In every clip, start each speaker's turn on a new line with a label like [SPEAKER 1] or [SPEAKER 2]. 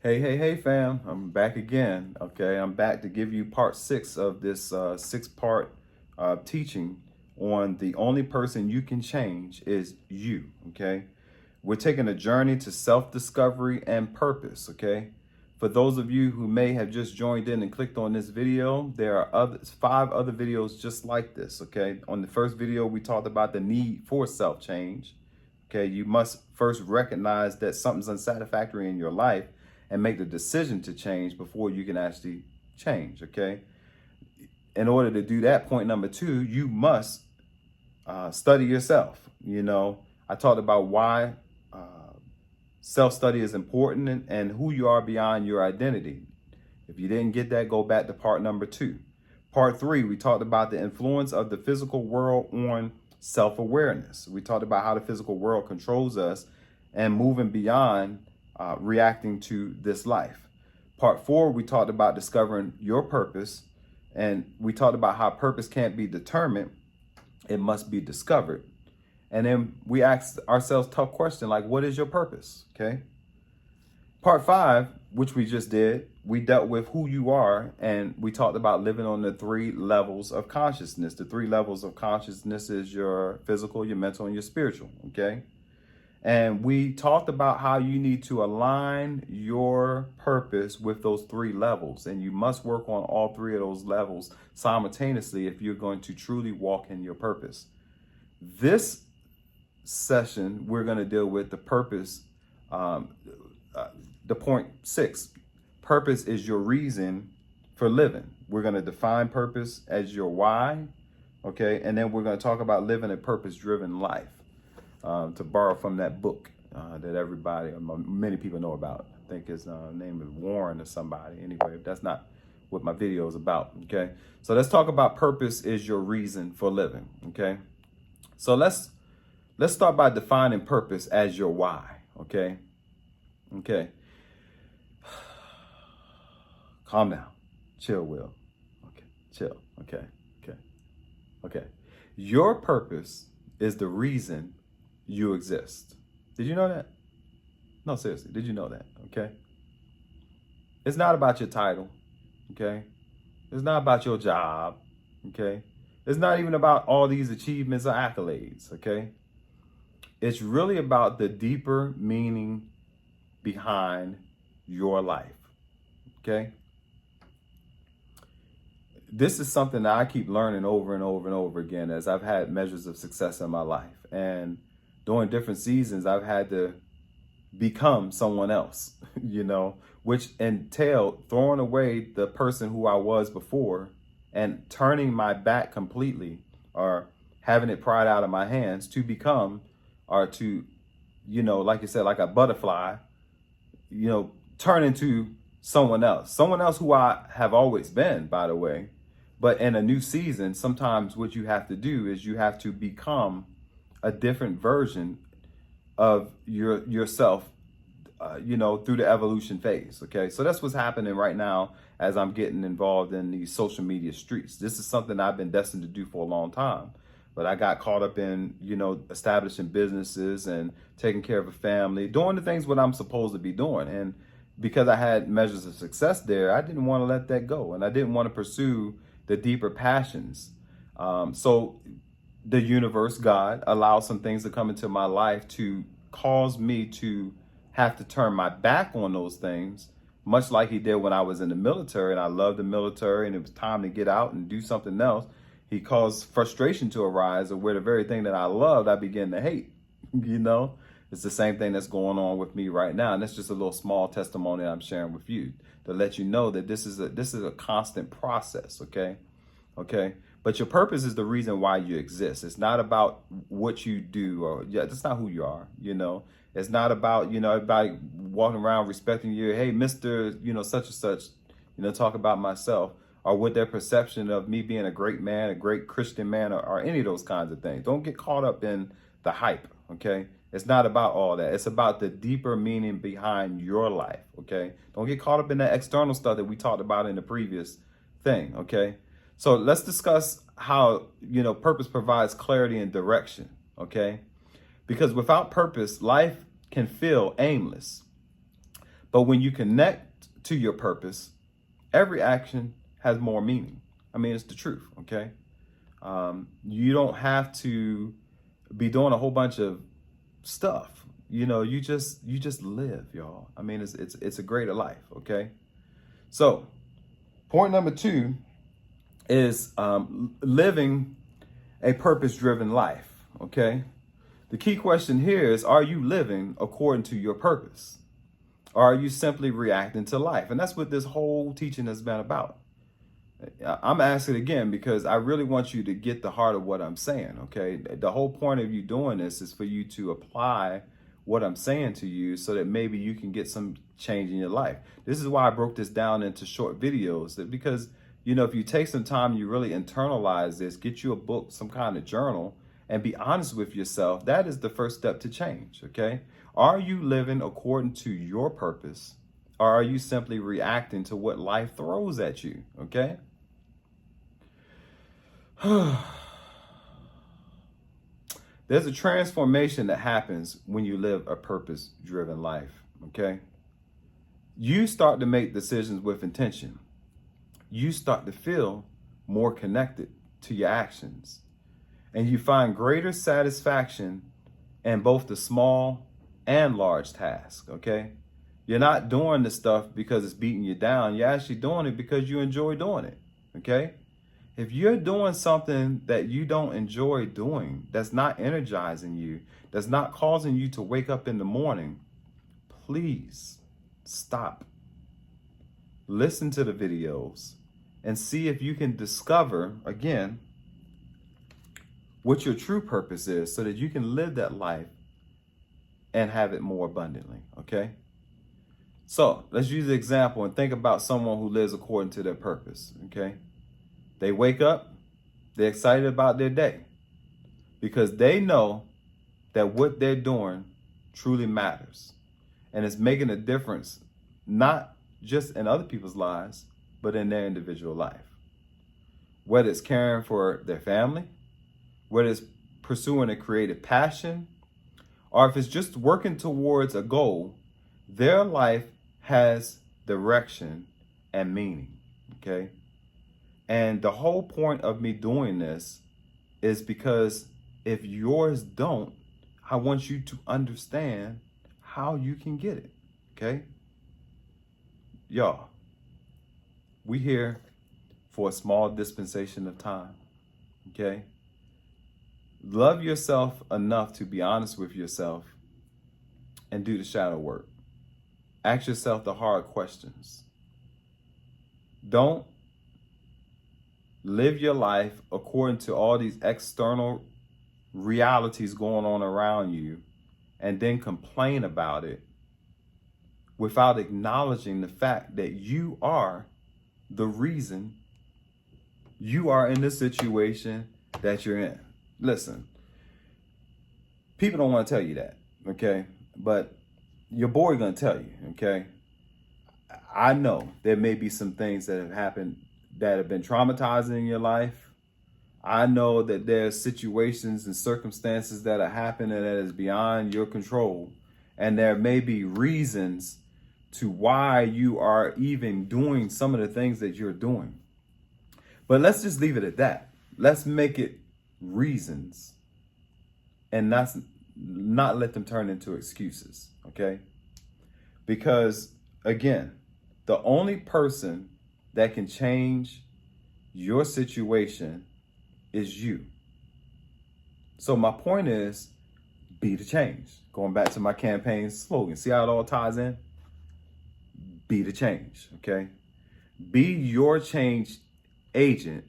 [SPEAKER 1] Hey, fam. I'm back again. Okay, I'm back to give you part 6 of this 6-part teaching on the only person you can change is you. Okay, we're taking a journey to self-discovery and purpose. Okay, for those of you who may have just joined in and clicked on this video, there are 5 other videos just like this. Okay, on the first video, we talked about the need for self-change. Okay, you must first recognize that something's unsatisfactory in your life and make the decision to change before you can actually change. Okay, in order to do that, point number 2, you must study yourself. I talked about why self-study is important and who you are beyond your identity. If you didn't get that, go back to part number 2. Part 3, we talked about the influence of the physical world on self-awareness. We talked about how the physical world controls us and moving beyond reacting to this life. Part 4, we talked about discovering your purpose, and we talked about how purpose can't be determined, it must be discovered. And then we asked ourselves tough question like, what is your purpose? Okay. Part 5, which we just did, we dealt with who you are, and we talked about living on the 3 levels of consciousness. The 3 levels of consciousness is your physical, your mental, and your spiritual. Okay. And we talked about how you need to align your purpose with those 3 levels. And you must work on all 3 of those levels simultaneously if you're going to truly walk in your purpose. This session, we're going to deal with the purpose, the point 6. Purpose is your reason for living. We're going to define purpose as your why. Okay. And then we're going to talk about living a purpose-driven life. To borrow from that book that everybody, many people know about. I think his name is Warren or somebody. Anyway, that's not what my video is about. Okay, so let's talk about purpose is your reason for living. Okay, so let's start by defining purpose as your why. Okay, calm down, chill, Will. Okay, chill. Okay. Your purpose is the reason you exist. Did you know that? No, seriously, did you know that? Okay. It's not about your title. Okay. It's not about your job. Okay. It's not even about all these achievements or accolades. Okay. It's really about the deeper meaning behind your life. Okay. This is something that I keep learning over and over and over again as I've had measures of success in my life. And during different seasons, I've had to become someone else, which entailed throwing away the person who I was before and turning my back completely, or having it pried out of my hands to become, or to, like you said, like a butterfly, turn into someone else who I have always been, by the way. But in a new season, sometimes what you have to do is you have to become a different version of yourself, through the evolution phase. Okay, so that's what's happening right now as I'm getting involved in these social media streets. This is something I've been destined to do for a long time, but I got caught up in, establishing businesses and taking care of a family, doing the things what I'm supposed to be doing. And because I had measures of success there, I didn't want to let that go, and I didn't want to pursue the deeper passions. So the universe, God, allows some things to come into my life to cause me to have to turn my back on those things, much like he did when I was in the military, and I loved the military and it was time to get out and do something else. He caused frustration to arise, where the very thing that I loved, I began to hate. It's the same thing that's going on with me right now. And that's just a little small testimony I'm sharing with you to let you know that this is a constant process. Okay. But your purpose is the reason why you exist. It's not about what you do, or that's not who you are. It's not about, everybody walking around respecting you. Hey, Mr., such and such, talk about myself, or what their perception of me being a great man, a great Christian man, or any of those kinds of things. Don't get caught up in the hype. Okay. It's not about all that. It's about the deeper meaning behind your life. Okay. Don't get caught up in that external stuff that we talked about in the previous thing. Okay. So let's discuss how, purpose provides clarity and direction, okay? Because without purpose, life can feel aimless. But when you connect to your purpose, every action has more meaning. I mean, it's the truth, okay? You don't have to be doing a whole bunch of stuff. You just live, y'all. I mean, it's a greater life, okay? So, point number 2 is living a purpose-driven life, okay? The key question here is, are you living according to your purpose? Or are you simply reacting to life? And that's what this whole teaching has been about. I'm asking again because I really want you to get the heart of what I'm saying, okay? The whole point of you doing this is for you to apply what I'm saying to you so that maybe you can get some change in your life. This is why I broke this down into short videos, because, if you take some time, you really internalize this, get you a book, some kind of journal, and be honest with yourself, that is the first step to change, okay? Are you living according to your purpose, or are you simply reacting to what life throws at you, okay? There's a transformation that happens when you live a purpose-driven life, okay? You start to make decisions with intention. You start to feel more connected to your actions. And you find greater satisfaction in both the small and large tasks, okay? You're not doing this stuff because it's beating you down. You're actually doing it because you enjoy doing it, okay? If you're doing something that you don't enjoy doing, that's not energizing you, that's not causing you to wake up in the morning, please stop. Listen to the videos and see if you can discover, again, what your true purpose is so that you can live that life and have it more abundantly, okay? So let's use the example and think about someone who lives according to their purpose, okay? They wake up, they're excited about their day because they know that what they're doing truly matters and it's making a difference, not just in other people's lives, but in their individual life. Whether it's caring for their family, whether it's pursuing a creative passion, or if it's just working towards a goal, their life has direction and meaning, okay? And the whole point of me doing this is because if yours don't, I want you to understand how you can get it, okay? Y'all, we here for a small dispensation of time, okay? Love yourself enough to be honest with yourself and do the shadow work. Ask yourself the hard questions. Don't live your life according to all these external realities going on around you and then complain about it without acknowledging the fact that you are the reason you are in the situation that you're in. Listen, people don't want to tell you that, okay? But your boy gonna tell you, okay? I know there may be some things that have happened that have been traumatizing in your life. I know that there's situations and circumstances that are happening that is beyond your control. And there may be reasons to why you are even doing some of the things that you're doing. But let's just leave it at that. Let's make it reasons and not let them turn into excuses, okay? Because again, the only person that can change your situation is you. So my point is, be the change. Going back to my campaign slogan, see how it all ties in? Be the change, okay? Be your change agent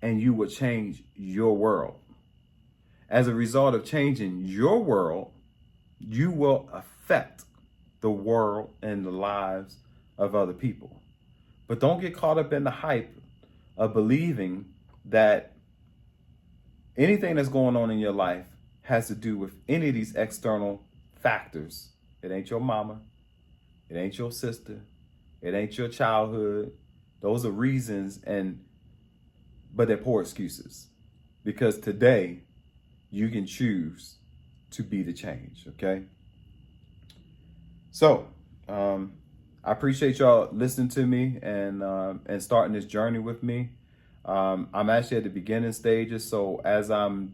[SPEAKER 1] and you will change your world. As a result of changing your world, you will affect the world and the lives of other people. But don't get caught up in the hype of believing that anything that's going on in your life has to do with any of these external factors. It ain't your mama. It ain't your sister. It ain't your childhood. Those are reasons, but they're poor excuses. Because today, you can choose to be the change, okay? So, I appreciate y'all listening to me and starting this journey with me. I'm actually at the beginning stages, so as I'm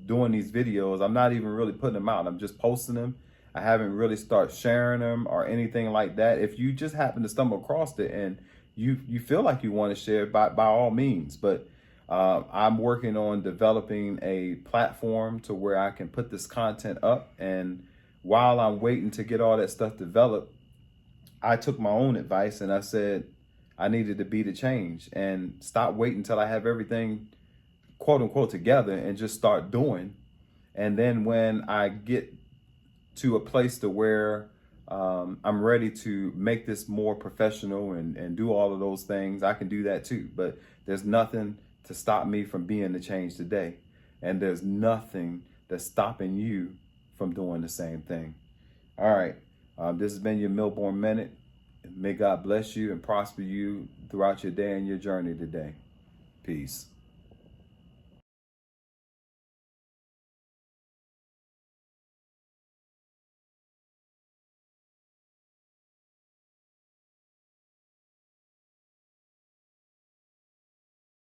[SPEAKER 1] doing these videos, I'm not even really putting them out. I'm just posting them. I haven't really started sharing them or anything like that. If you just happen to stumble across it and you feel like you want to share, by all means. But I'm working on developing a platform to where I can put this content up. And while I'm waiting to get all that stuff developed, I took my own advice and I said I needed to be the change and stop waiting until I have everything quote unquote together and just start doing. And then when I get to a place to where I'm ready to make this more professional and do all of those things, I can do that too. But there's nothing to stop me from being the change today. And there's nothing that's stopping you from doing the same thing. All right. This has been your Millborn Minute. May God bless you and prosper you throughout your day and your journey today. Peace.